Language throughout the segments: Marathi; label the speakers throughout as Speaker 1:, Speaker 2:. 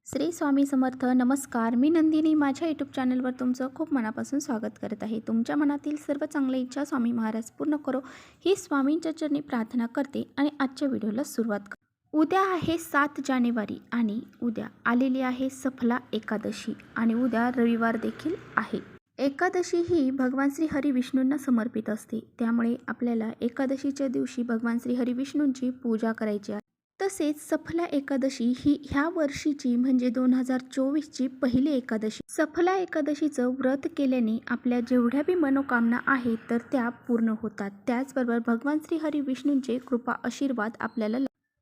Speaker 1: श्री स्वामी समर्थ. नमस्कार, मी नंदिनी. माझ्या यूट्यूब चॅनलवर तुमचं खूप मनापासून स्वागत करत आहे. तुमच्या मनातील सर्व चांगल्या इच्छा स्वामी महाराज पूर्ण करो ही स्वामींच्या चरणी प्रार्थना करते आणि आजच्या व्हिडिओला सुरुवात करते. उद्या आहे 7 जानेवारी आणि उद्या आलेली आहे सफला एकादशी आणि उद्या रविवार देखील आहे. एकादशी ही भगवान श्री हरी विष्णूंना समर्पित असते, त्यामुळे आपल्याला एकादशीच्या दिवशी भगवान श्री हरी विष्णूंची पूजा करायची आहे. तसेच सफला एकादशी ही ह्या वर्षीची म्हणजे 2024ची पहिली एकादशी. सफला एकादशीचं व्रत केल्याने आपल्या जेवढ्या बी मनोकामना आहेत तर त्या पूर्ण होतात. त्याचबरोबर भगवान श्री हरी विष्णूंचे कृपा आशीर्वाद आपल्याला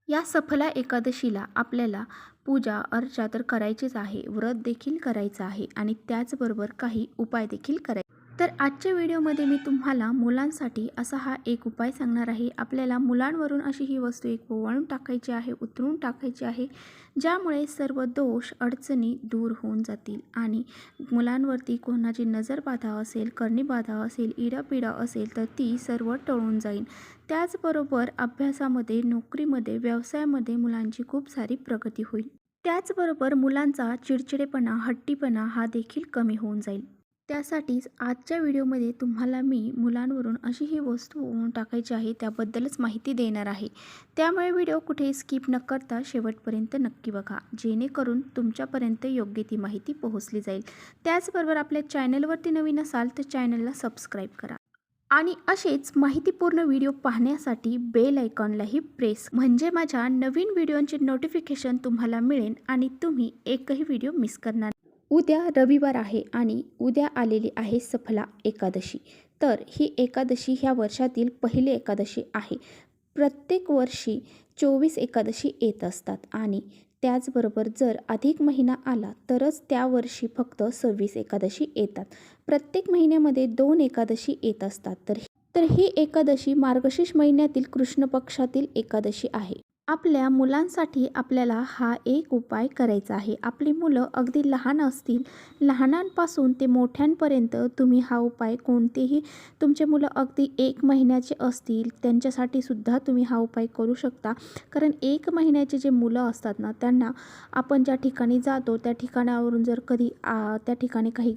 Speaker 1: या सफला एकादशीला आपल्याला पूजा अर्चा तर करायचीच आहे, व्रत देखील करायचं आहे आणि त्याचबरोबर काही उपाय देखील करायचे. तर आजच्या व्हिडिओमध्ये मी तुम्हाला मुलांसाठी असा हा एक उपाय सांगणार आहे. आपल्याला मुलांवरून अशी ही वस्तू एक ओवाळून टाकायची आहे, उतरून टाकायची आहे, ज्यामुळे सर्व दोष अडचणी दूर होऊन जातील आणि मुलांवरती कोणाची नजर बाधा असेल, करणी बाधा असेल, इडापिडा असेल तर ती सर्व टळून जाईल. त्याचबरोबर अभ्यासामध्ये, नोकरीमध्ये, व्यवसायामध्ये मुलांची खूप सारी प्रगती होईल. त्याचबरोबर मुलांचा चिडचिडेपणा, हट्टीपणा हा देखील कमी होऊन जाईल. त्यासाठीच आजच्या व्हिडिओमध्ये तुम्हाला मी मुलांवरून अशी ही वस्तू टाकायची आहे त्याबद्दलच माहिती देणार आहे. त्यामुळे व्हिडिओ कुठे स्किप न करता शेवटपर्यंत नक्की बघा, जेणेकरून तुमच्यापर्यंत योग्य ती माहिती पोहोचली जाईल. त्याचबरोबर आपल्या चॅनलवरती नवीन असाल तर चॅनलला सबस्क्राईब करा आणि असेच माहितीपूर्ण व्हिडिओ पाहण्यासाठी बेल आयकॉनलाही प्रेस, म्हणजे माझ्या नवीन व्हिडिओंचे नोटिफिकेशन तुम्हाला मिळेल आणि तुम्ही एकही व्हिडिओ मिस करणार नाही. उद्या रविवार आहे आणि उद्या आलेली आहे सफला एकादशी. तर ही एकादशी ह्या वर्षातील पहिली एकादशी आहे. प्रत्येक वर्षी 24 एकादशी येत असतात आणि त्याचबरोबर जर अधिक महिना आला तरच त्या वर्षी फक्त 26 एकादशी येतात. प्रत्येक महिन्यामध्ये 2 एकादशी येत असतात. तर ही एकादशी मार्गशीर्ष महिन्यातील कृष्ण पक्षातील एकादशी आहे. आपल्या मुलांसाठी आपल्याला हा एक उपाय करायचा आहे. आपली मुलं अगदी लहान असतील, लहानांपासून ते मोठ्यांपर्यंत तुम्ही हा उपाय कोणतेही, तुमचे मुलं अगदी 1 महिन्याचे असतील त्यांच्यासाठी सुद्धा तुम्ही हा उपाय करू शकता. कारण 1 महिन्याचे जे मुलं असतात ना, त्यांना आपण ज्या ठिकाणी जातो त्या ठिकाणावरून जर कधी त्या ठिकाणी काही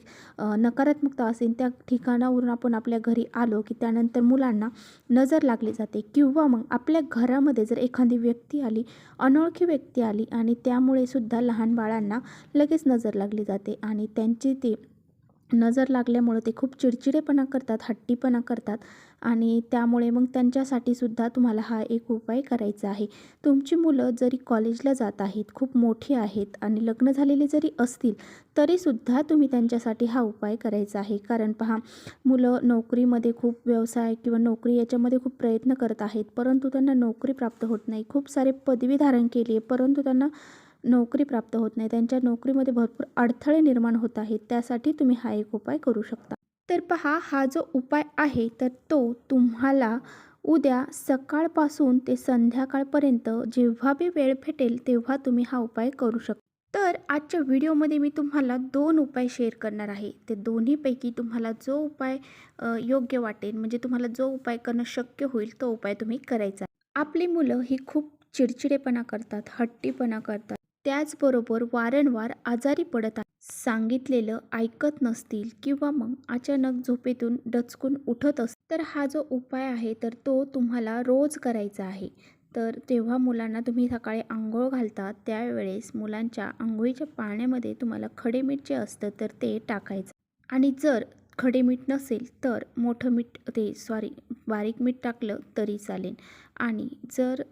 Speaker 1: नकारात्मकता असेल, त्या ठिकाणावरून आपण आपल्या घरी आलो की त्यानंतर मुलांना नजर लागली जाते किंवा मग आपल्या घरामध्ये जर एखादी व्यक्ती आली, अनोळखी व्यक्ती आली आणि त्यामुळे सुद्धा लहान बाळांना लगेच नजर लागली जाते आणि त्यांची ती नजर लागल्यामुळे ते खूप चिडचिडेपणा करतात, हट्टीपणा करतात आणि त्यामुळे मग त्यांच्यासाठी सुद्धा तुम्हाला हा एक उपाय करायचा आहे. तुमची मुलं जरी कॉलेजला जात आहेत, खूप मोठी आहेत आणि लग्न झालेली जरी असतील तरीसुद्धा तुम्ही त्यांच्यासाठी हा उपाय करायचा आहे. कारण पहा, मुलं नोकरीमध्ये खूप, व्यवसाय किंवा नोकरी याच्यामध्ये खूप प्रयत्न करत आहेत, परंतु त्यांना नोकरी प्राप्त होत नाही. खूप सारे पदवी धारण केली आहे परंतु त्यांना नोकरी प्राप्त होत नाही. त्यांच्या नोकरीमध्ये भरपूर अडथळे निर्माण होत आहेत. त्यासाठी तुम्ही हा एक उपाय करू शकता. तर पहा, हा जो उपाय आहे तर तो तुम्हाला उद्या सकाळपासून ते संध्याकाळपर्यंत जेव्हा बी वेळ भेटेल तेव्हा तुम्ही हा उपाय करू शकता. तर आजच्या व्हिडिओमध्ये मी तुम्हाला 2 उपाय शेअर करणार आहे. ते दोन्हीपैकी तुम्हाला जो उपाय योग्य वाटेल, म्हणजे तुम्हाला जो उपाय करणं शक्य होईल तो उपाय तुम्ही करायचा. आपली मुलं ही खूप चिडचिडेपणा करतात, हट्टीपणा करतात, त्याचबरोबर वारंवार आजारी पडत आहेत. सांगितलेलं ऐकत नसतील किंवा मग अचानक झोपेतून डचकून उठत असतील तर हा जो उपाय आहे तर तो तुम्हाला रोज करायचा आहे. तर तेव्हा मुलांना तुम्ही सकाळी अंघोळ घालता त्यावेळेस मुलांच्या अंघोळीच्या पाण्यामध्ये तुम्हाला खडे मीठ जे असतं तर ते टाकायचं आणि जर खडे मीठ नसेल तर मोठं मीठ, बारीक मीठ टाकलं तरी चालेल आणि जर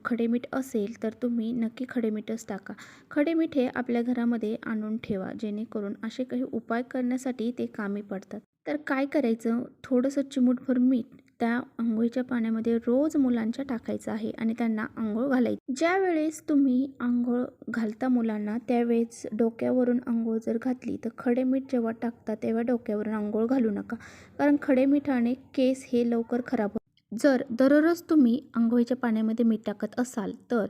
Speaker 1: खडे मीठ असेल तर तुम्ही नक्की खडे मीठच टाका. खडे मीठ हे आपल्या घरामध्ये आणून ठेवा, जेणेकरून असे काही उपाय करण्यासाठी ते कामी पडतात. तर काय करायचं, थोडंसं चिमूटभर मीठ त्या अंघोळीच्या पाण्यामध्ये रोज मुलांच्या टाकायचं आहे आणि त्यांना अंघोळ घालायची. ज्या वेळेस तुम्ही अंघोळ घालता मुलांना त्यावेळेस डोक्यावरून अंघोळ जर घातली तर खडे मीठ जेव्हा टाकता तेव्हा डोक्यावरून अंघोळ घालू नका, कारण खडे मिठाने केस हे लवकर खराब होतात. जर दररोज तुम्ही अंघोळीच्या पाण्यामध्ये मीठ टाकत असाल तर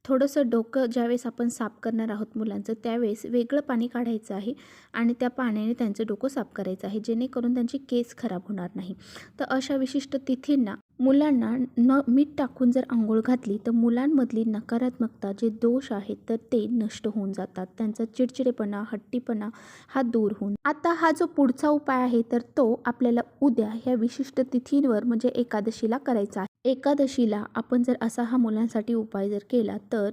Speaker 1: थोडंसं डोकं ज्यावेळेस आपण साफ करणार आहोत मुलांचं त्यावेळेस वेगळं पाणी काढायचं आहे आणि त्या पाण्याने त्यांचं डोकं साफ करायचं आहे, जेणेकरून त्यांचे केस खराब होणार नाही. तर अशा विशिष्ट तिथींना मुलांना मीठ टाकून जर अंघोळ घातली तर मुलांमधली नकारात्मकता जे दोष आहेत तर ते नष्ट होऊन जातात. त्यांचा चिडचिडेपणा, हट्टीपणा हा दूर होऊन. आता हा जो पुढचा उपाय आहे तर तो आपल्याला उद्या ह्या विशिष्ट तिथींवर म्हणजे एकादशीला करायचा आहे. एकादशीला आपण जर असा हा मुलांसाठी उपाय जर केला तर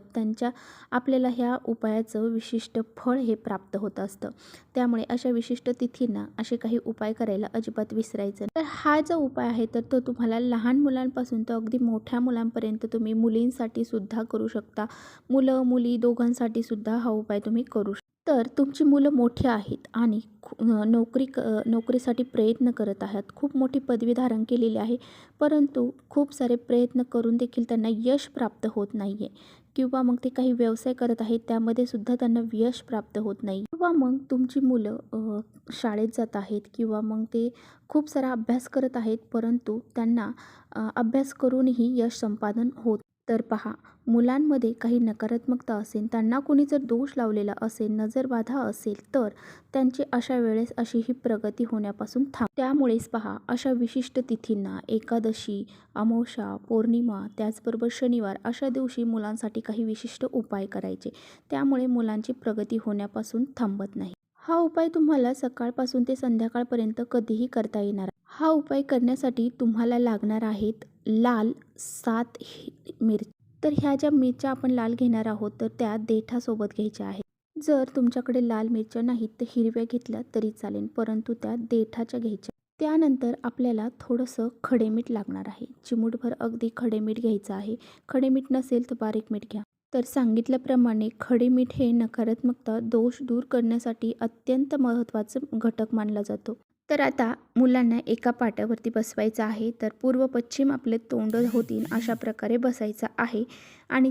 Speaker 1: आपल्याला ह्या उपायाचं विशिष्ट फळ हे प्राप्त होत असतं. त्यामुळे अशा विशिष्ट तिथींना असे काही उपाय करायला अजिबात विसरायचं नाही. तर हा जो उपाय आहे तर तो तुम्हाला लहान मुलांपासून तर अगदी मोठ्या मुलांपर्यंत तुम्ही मुलींसाठी सुद्धा करू शकता. मुलं मुली दोघांसाठी सुद्धा हा उपाय तुम्ही करू शकता. तर तुमची मुलं मोठी आहेत आणि नोकरीसाठी प्रयत्न करत आहात. खूप मोठी पदवी धारण केलेली आहे, परंतु खूप सारे प्रयत्न करून देखील त्यांना यश प्राप्त होत नाही आहे. किंवा मग ते काही व्यवसाय करत आहेत त्यामध्ये सुद्धा त्यांना यश प्राप्त होत नाही. किंवा मग तुमची मुलं शाळेत जात आहेत किंवा मग ते खूप सारा अभ्यास करत आहेत, परंतु त्यांना अभ्यास करूनही यश संपादन होत. तर पहा, मुलांमध्ये काही नकारात्मकता असेल, त्यांना कोणी जर दोष लावलेला असेल, नजरबाधा असेल, तर त्यांची अशा वेळेस अशी ही प्रगती होण्यापासून त्यामुळेच पहा, अशा विशिष्ट तिथींना एकादशी, अमावस्या, पौर्णिमा, त्याचबरोबर शनिवार अशा दिवशी मुलांसाठी काही विशिष्ट उपाय करायचे. त्यामुळे मुलांची प्रगती होण्यापासून थांबत नाही. हा उपाय तुम्हाला सकाळपासून ते संध्याकाळपर्यंत कधीही करता येणार. हा उपाय करण्यासाठी तुम्हाला लागणार आहेत लाल 7 मिरच्या. तर ह्या ज्या मिरच्या आपण लाल घेणार आहोत तर त्या देठासोबत घ्यायच्या आहेत. जर तुमच्याकडे लाल मिरच्या नाहीत तर हिरव्या घेतल्या तरी चालेल, परंतु त्या देठाच्या घ्यायच्या. त्यानंतर आपल्याला थोडंसं खडेमीठ लागणार आहे. चिमूटभर अगदी खडेमीठ घ्यायचं आहे. खडेमीठ नसेल तर बारीक मीठ घ्या. तर सांगितल्याप्रमाणे खडेमीठ हे नकारात्मकता दोष दूर करण्यासाठी अत्यंत महत्त्वाचं घटक मानला जातो. तर आता मुलांना एका पाट्यावरती बसवायचं आहे. तर पूर्व पश्चिम आपले तोंड होतील अशा प्रकारे बसायचं आहे. आणि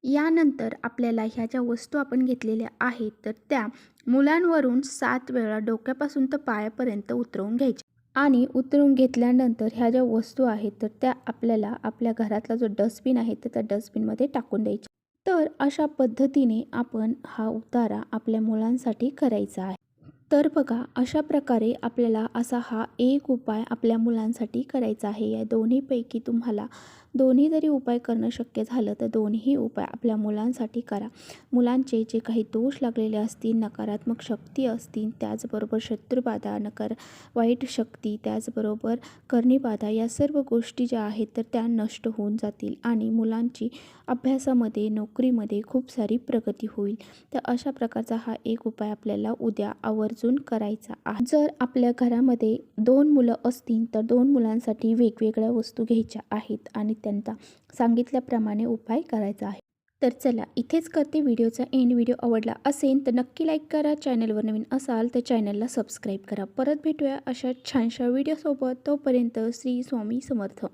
Speaker 1: यानंतर आपल्याला ह्या ज्या वस्तू आपण घेतलेल्या आहेत तर त्या मुलांवरून 7 वेळा डोक्यापासून तर पायापर्यंत उतरवून घ्यायच्या. आणि उतरवून घेतल्यानंतर ह्या ज्या वस्तू आहेत तर त्या आपल्याला आपल्या घरातला जो डस्टबिन आहे तर त्या डस्टबिनमध्ये टाकून द्यायच्या. तर अशा पद्धतीने आपण हा उतारा आपल्या मुलांसाठी करायचा आहे. तर बघा, अशा प्रकारे आपल्याला असा हा एक उपाय आपल्या मुलांसाठी करायचा आहे. या दोन्हीपैकी तुम्हाला दोन्ही जरी उपाय करणं शक्य झालं तर दोन्ही उपाय आपल्या मुलांसाठी करा. मुलांचे जे काही दोष लागलेले असतील, नकारात्मक शक्ती असतील, त्याचबरोबर शत्रुबाधा, वाईट शक्ती, त्याचबरोबर करणीबाधा या सर्व गोष्टी ज्या आहेत तर त्या नष्ट होऊन जातील आणि मुलांची अभ्यासामध्ये, नोकरीमध्ये खूप सारी प्रगती होईल. तर अशा प्रकारचा हा एक उपाय आपल्याला उद्या आवर्जून करायचा आहे. जर आपल्या घरामध्ये 2 मुलं असतील तर 2 मुलांसाठी वेगवेगळ्या वस्तू घ्यायच्या आहेत आणि त्यांचा सांगितल्याप्रमाणे उपाय करायचा आहे. तर चला, इथेच करते व्हिडिओचा एंड. व्हिडिओ आवडला असेल तर नक्की लाईक करा. चॅनलवर नवीन असाल तर चॅनलला सबस्क्राईब करा. परत भेटूया अशा छानशा व्हिडिओसोबत. तोपर्यंत श्री स्वामी समर्थ.